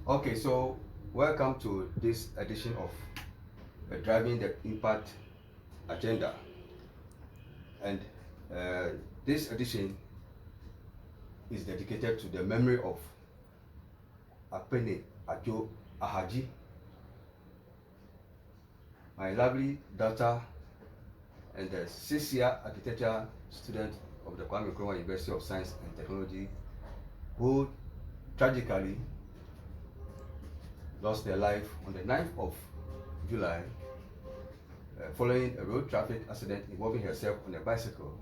Okay, so welcome to this edition of Driving the Impact Agenda. And this edition is dedicated to the memory of Kwame Adzo Ahadzie, my lovely daughter and the 6th-year architecture student of the Nkrumah University of Science and Technology, who tragically lost their life on the 9th of July following a road traffic accident involving herself on a bicycle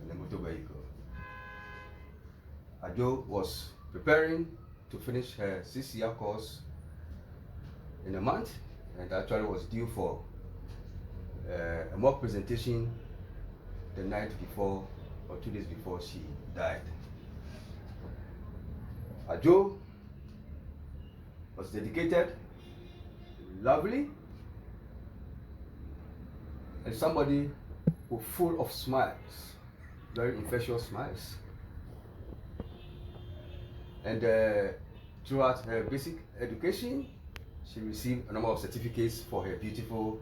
and a motor vehicle. Adzo was preparing to finish her 6th-year course in a month and actually was due for a mock presentation the night before or 2 days before she died. Adzo was dedicated, lovely, and somebody who full of smiles, very infectious smiles. And throughout her basic education, she received a number of certificates for her beautiful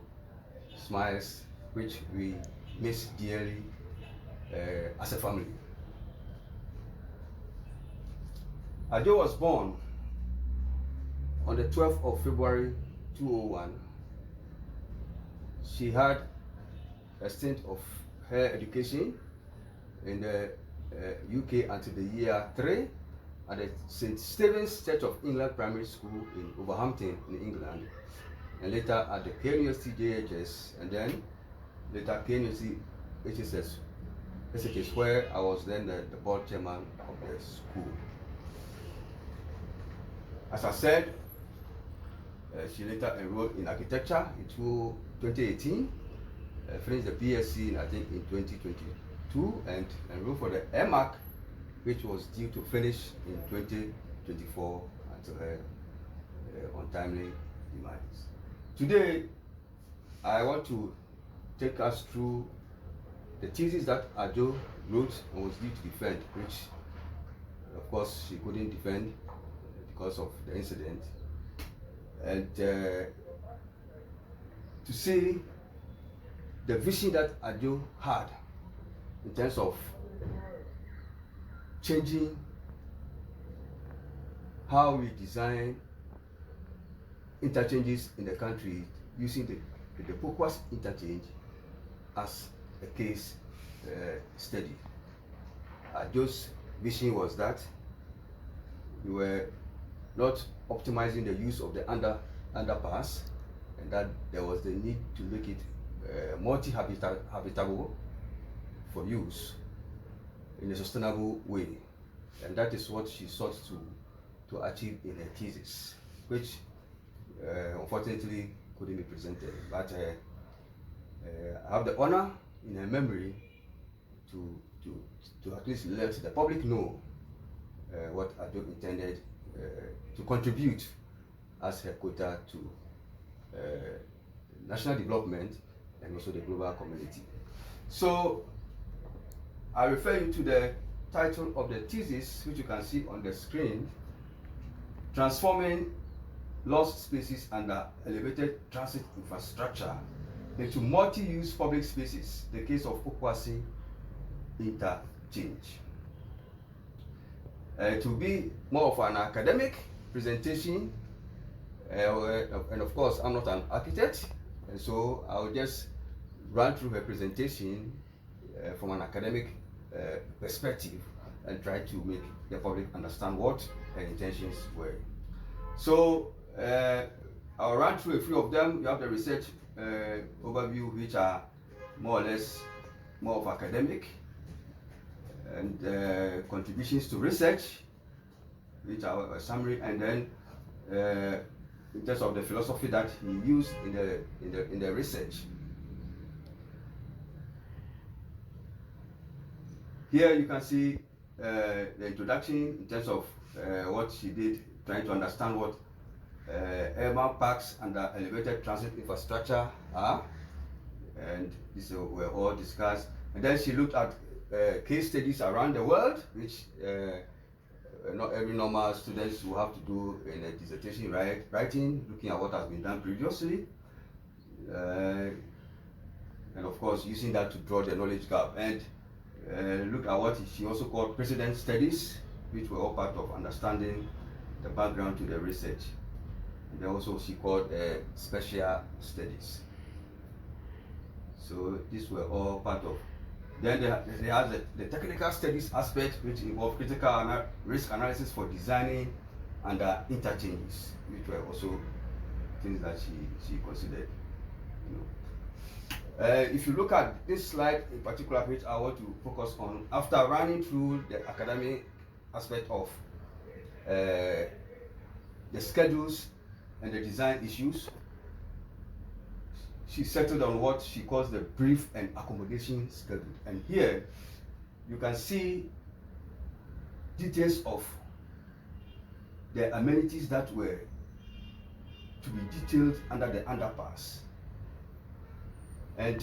smiles, which we miss dearly as a family. Adzo was born on the 12th of February 2001. She had a stint of her education in the UK until the year 3 at the St. Stephen's Church of England Primary School in Wolverhampton in England, and later at the KNUST JHS, and then later KNUST SHS, where I was then the board chairman of the school. As I said, she later enrolled in architecture in 2018, finished the BSc I think in 2022, and enrolled for the MAC, which was due to finish in 2024 until her untimely demise. Today, I want to take us through the thesis that Adzo wrote and was due to defend, which of course she couldn't defend because of the incident, and to see the vision that Adzo had in terms of changing how we design interchanges in the country, using the Pokuasi Interchange as a case study. Adzo's vision was that we were not optimizing the use of the underpass, and that there was the need to make it multi-habitable for use in a sustainable way, and that is what she sought to achieve in her thesis, which unfortunately couldn't be presented. But I have the honor in her memory to at least let the public know what Adzo intended to contribute as her quota to national development and also the global community. So I refer you to the title of the thesis, which you can see on the screen: Transforming Lost Spaces Under Elevated Transit Infrastructure into Multi-Use Public Spaces, the case of Pokuasi Interchange. To be more of an academic presentation, and of course I'm not an architect, and so I'll just run through her presentation from an academic perspective and try to make the public understand what her intentions were. So I'll run through a few of them. You have the research overview, which are more or less more of academic, and contributions to research, which are a summary, and then in terms of the philosophy that he used in the research. Here you can see the introduction in terms of what she did, trying to understand what urban parks and elevated transit infrastructure are, and these were all discussed. And then she looked at case studies around the world, which not every normal students will have to do in a dissertation writing, looking at what has been done previously, and of course using that to draw the knowledge gap, and look at what she also called precedent studies, which were all part of understanding the background to the research. And then also she called special studies. So these were all part of. Then they have the technical studies aspect, which involve critical risk analysis for designing and interchanges, which were also things that she considered. If you look at this slide in particular, which I want to focus on, after running through the academic aspect of the schedules and the design issues, she settled on what she calls the brief and accommodation schedule. And here you can see details of the amenities that were to be detailed under the underpass. And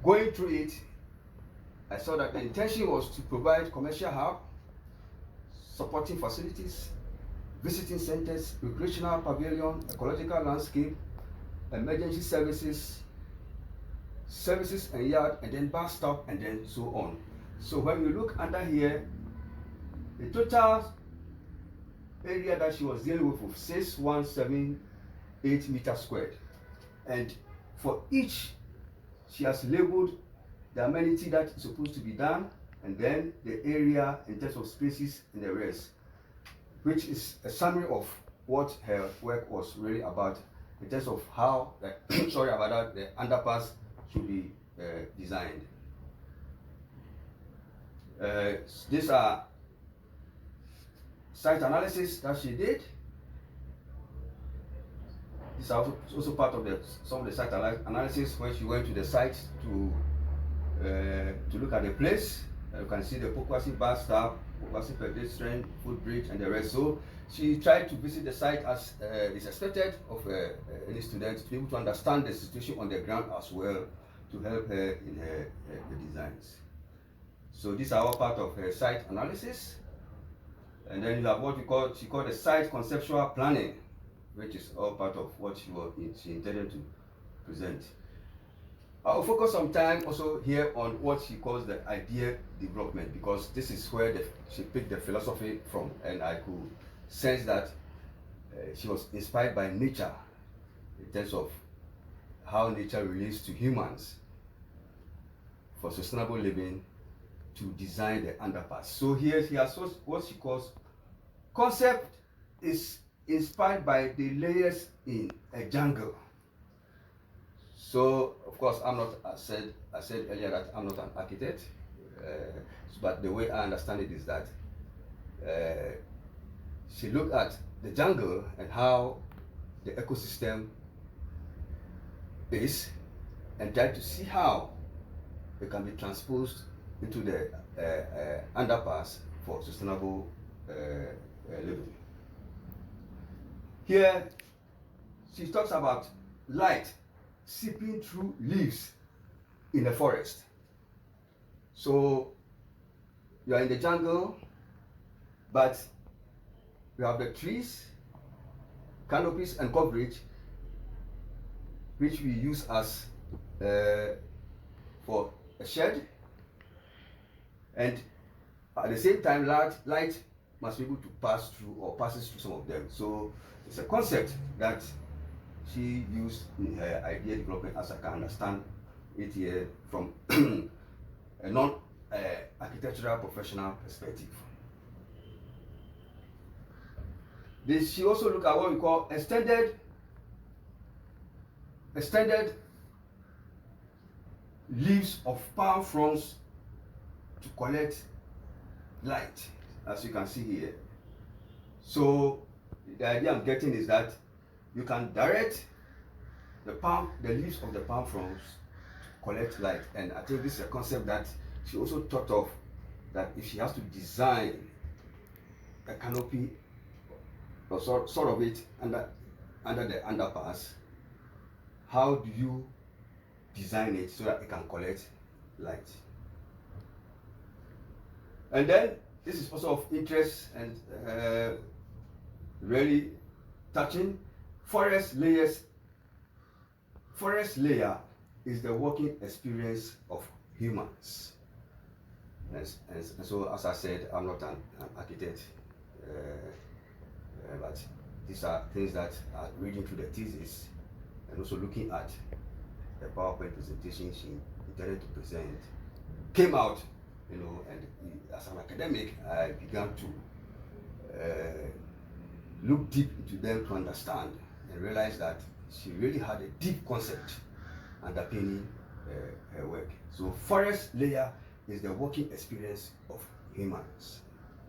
going through it, I saw that the intention was to provide commercial hub, supporting facilities, visiting centers, recreational pavilion, ecological landscape, emergency services and yard, and then bus stop, and then so on. So when you look under here, the total area that she was dealing with was 6178 meters squared. And for each, she has labeled the amenity that is supposed to be done, and then the area in terms of spaces and the rest, which is a summary of what her work was really about in terms of how the the underpass should be designed. These are site analysis that she did. This is also part of some of the site analysis when she went to the site to look at the place. You can see the Pokuasi bus stop, Pokuasi pedestrian footbridge, and the rest. So she tried to visit the site as is expected of any student, to be able to understand the situation on the ground as well, to help her in her designs. So these are all part of her site analysis. And then you have what she called the site conceptual planning, which is all part of what she intended to present. I'll focus some time also here on what she calls the idea development, because this is where she picked the philosophy from, and I could sense that she was inspired by nature in terms of how nature relates to humans for sustainable living to design the underpass. So here she has what she calls concept is inspired by the layers in a jungle. So of course I said earlier that I'm not an architect, but the way I understand it is that she looked at the jungle and how the ecosystem is, and tried to see how it can be transposed into the underpass for sustainable living. Here she talks about light seeping through leaves in a forest. So you are in the jungle, but you have the trees, canopies and coverage, which we use as for a shed, and at the same time light must be able to pass through or passes through some of them. So it's a concept that she used in her idea development, as I can understand it here from a non-architectural professional perspective. She also looked at what we call extended leaves of palm fronds to collect light, as you can see here. So the idea I'm getting is that you can direct the leaves of the palm fronds to collect light, and I think this is a concept that she also thought of, that if she has to design a canopy or sort of it under the underpass, how do you design it so that it can collect light? And then this is also of interest and really touching. Forest layer is the working experience of humans. And so, as I said, I'm not an architect, but these are things that are reading through the thesis and also looking at the PowerPoint presentation she intended to present came out, and as an academic, I began to look deep into them to understand and realize that she really had a deep concept underpinning her work. So forest layer is the working experience of humans,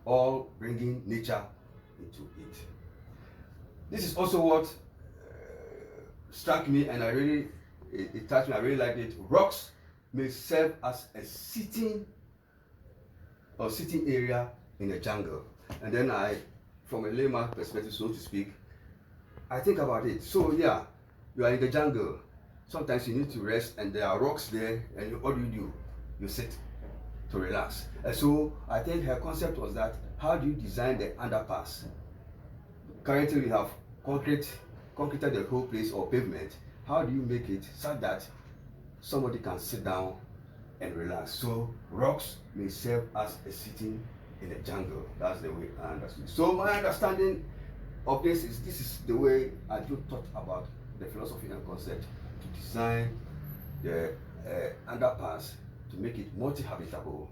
all bringing nature into it. This is also what struck me, and it touched me. I really liked it. Rocks may serve as a sitting area in a jungle. And then from a layman perspective, so to speak, I think about it. So yeah, you are in the jungle. Sometimes you need to rest, and there are rocks there, and what do? You sit to relax. And so I think her concept was that, how do you design the underpass? Currently we have concreted the whole place or pavement. How do you make it such that somebody can sit down and relax? So rocks may serve as a sitting in a jungle. That's the way I understood. So my understanding of this is the way I do thought about the philosophy and concept to design the underpass to make it multi-habitable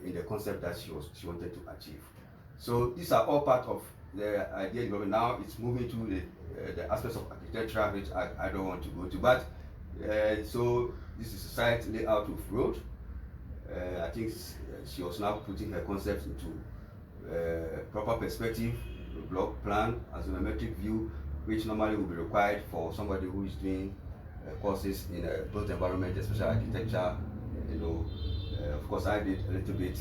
in the concept that she wanted to achieve. So these are all part of the idea development. Now it's moving to the aspects of architecture, which I don't want to go to. But so this is a site layout of road. I think she was now putting her concepts into proper perspective, block plan, axonometric view, which normally would be required for somebody who is doing courses in a built environment, especially architecture. Of course, I did a little bit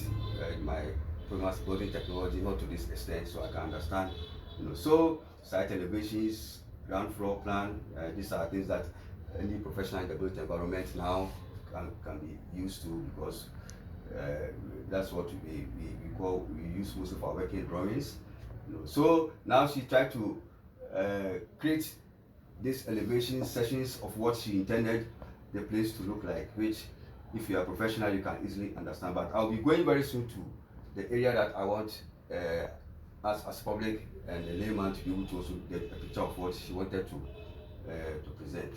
in my program's building technology, not to this extent, so I can understand. So site elevations, ground floor plan, these are things that any professional in the built environment now can be used to, because that's what we use most of our working drawings. So now she tried to create these elevation sessions of what she intended the place to look like, which if you are a professional you can easily understand. But I'll be going very soon to the area that I want us as public and the layman to be able to also get a picture of what she wanted to present.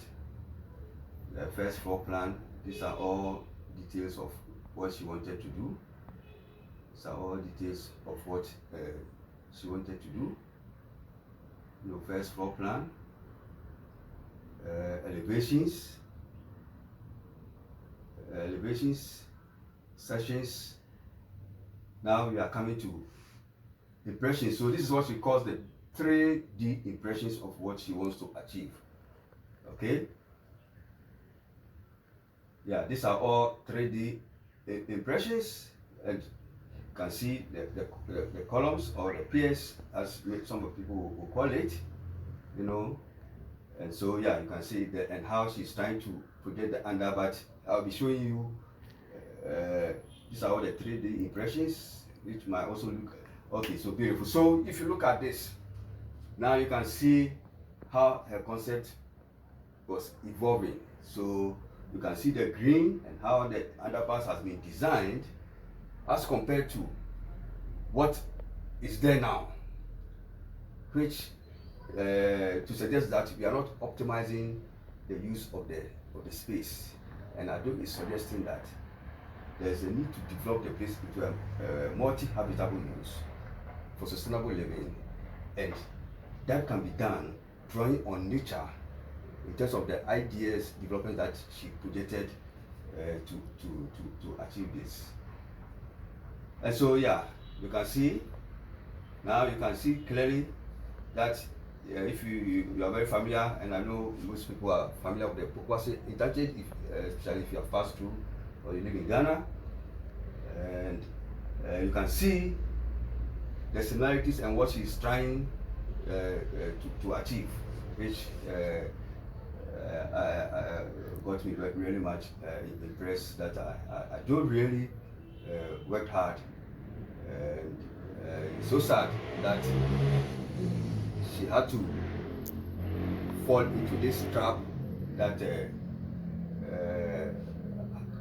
The first floor plan, these are all details of what she wanted to do. These are all details of what she wanted to do. First floor plan, elevations, sessions. Now we are coming to impressions. So this is what she calls the 3D impressions of what she wants to achieve. Okay? Yeah, these are all 3D impressions, and you can see the columns or the piers, as some of people will call it, and so yeah, you can see that and how she's trying to project the under. But I'll be showing you these are all the 3D impressions, which might also look okay. So beautiful. So if you look at this now, you can see how her concept was evolving. So you can see the green and how the underpass has been designed as compared to what is there now, which to suggest that we are not optimizing the use of the space. And Adzo is suggesting that there's a need to develop the place into a multi-habitable use for sustainable living, and that can be done drawing on nature in terms of the ideas development that she projected to achieve this. And so yeah, you can see clearly that if you are very familiar, and I know most people are familiar with the Pokuasi Interchange, especially if you have passed through or you live in Ghana, and you can see the similarities and what she's trying to achieve, which got me really much impressed, that I don't really worked hard, and it's so sad that she had to fall into this trap that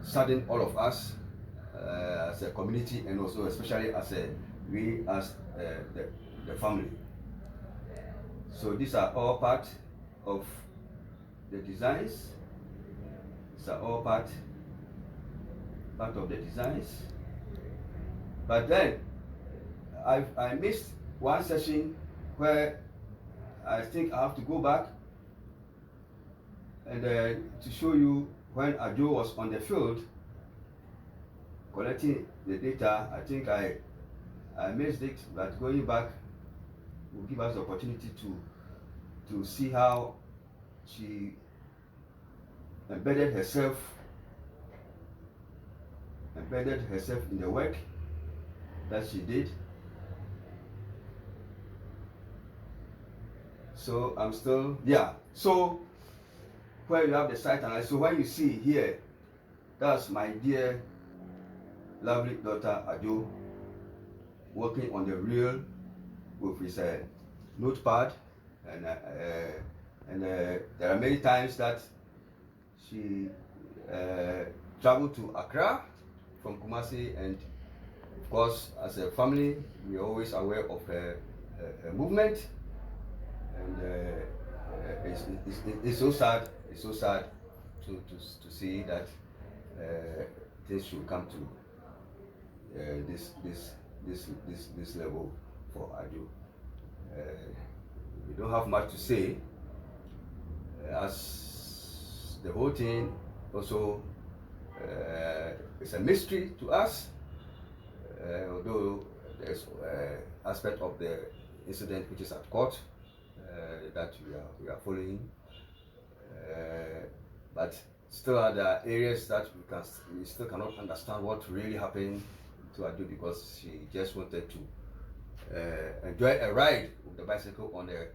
saddened all of us as a community, and also especially as the family. So these are all part of the designs. These are all part of the designs. But then I missed one session where I think I have to go back and to show you when Adzo was on the field collecting the data. I think I missed it, but going back will give us the opportunity to see how she embedded herself in the work that she did. So I'm still, yeah. So where you have the site analysis, so when you see here, that's my dear lovely daughter Adzo working on the reel with his notepad, and there are many times that she traveled to Accra from Kumasi, and of course as a family we are always aware of her movement, and it's so sad to see that things should come to this level for Adzo. We don't have much to say, as the whole thing also is a mystery to us, although there's aspect of the incident which is at court that we are following, but still there are areas that we still cannot understand what really happened to Adzo, because she just wanted to enjoy a ride with the bicycle on a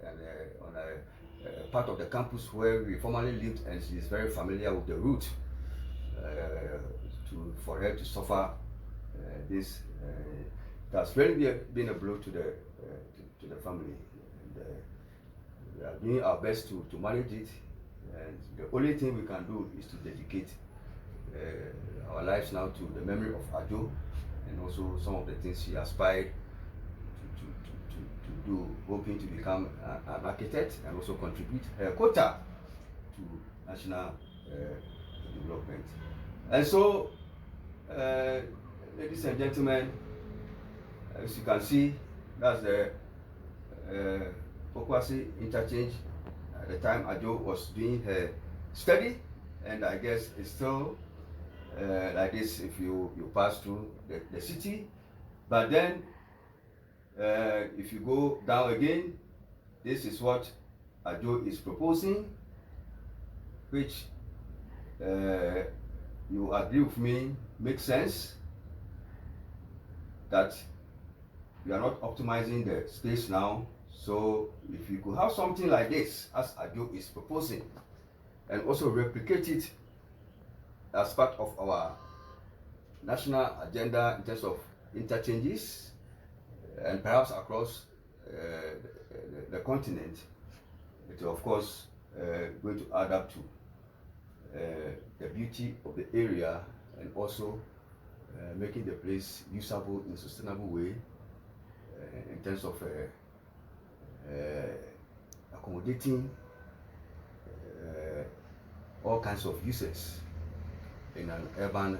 part of the campus where we formerly lived, and she is very familiar with the route. For her to suffer this, it has really been a blow to the family. And, we are doing our best to manage it, and the only thing we can do is to dedicate our lives now to the memory of Adzo, and also some of the things she aspired to do, hoping to become an architect and also contribute her quota to national development. And so, ladies and gentlemen, as you can see, that's the Pokuasi Interchange at the time Adzo was doing her study, and I guess it's still like this if you pass through the city. But then if you go down again, this is what Adzo is proposing, which you agree with me makes sense, that we are not optimizing the space now. So if you could have something like this as Adzo is proposing, and also replicate it as part of our national agenda in terms of interchanges, and perhaps across the continent, it will of course going to add up to the beauty of the area, and also making the place usable in a sustainable way in terms of accommodating all kinds of uses in an urban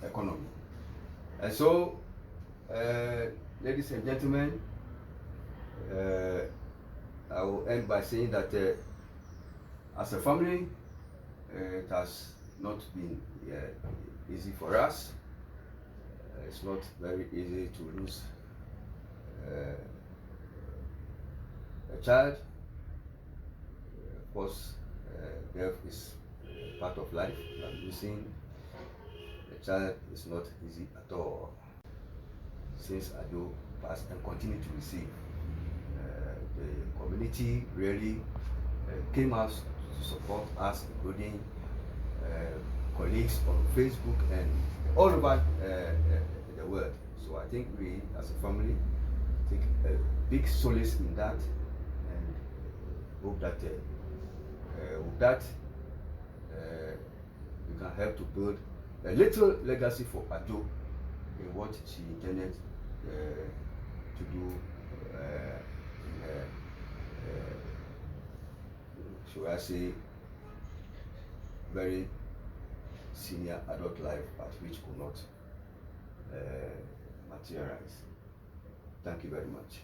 economy. And so, ladies and gentlemen, I will end by saying that as a family, it has not been easy for us. It's not very easy to lose a child. Of course, death is part of life, but losing a child is not easy at all. Since Adzo passed and continue to receive, the community really came out to support us, including colleagues on Facebook and all over world. So I think we, as a family, take a big solace in that, and hope that with that we can help to build a little legacy for Adzo in what she intended to do in her, should I say, very senior adult life, but which could not materialize. Thank you very much.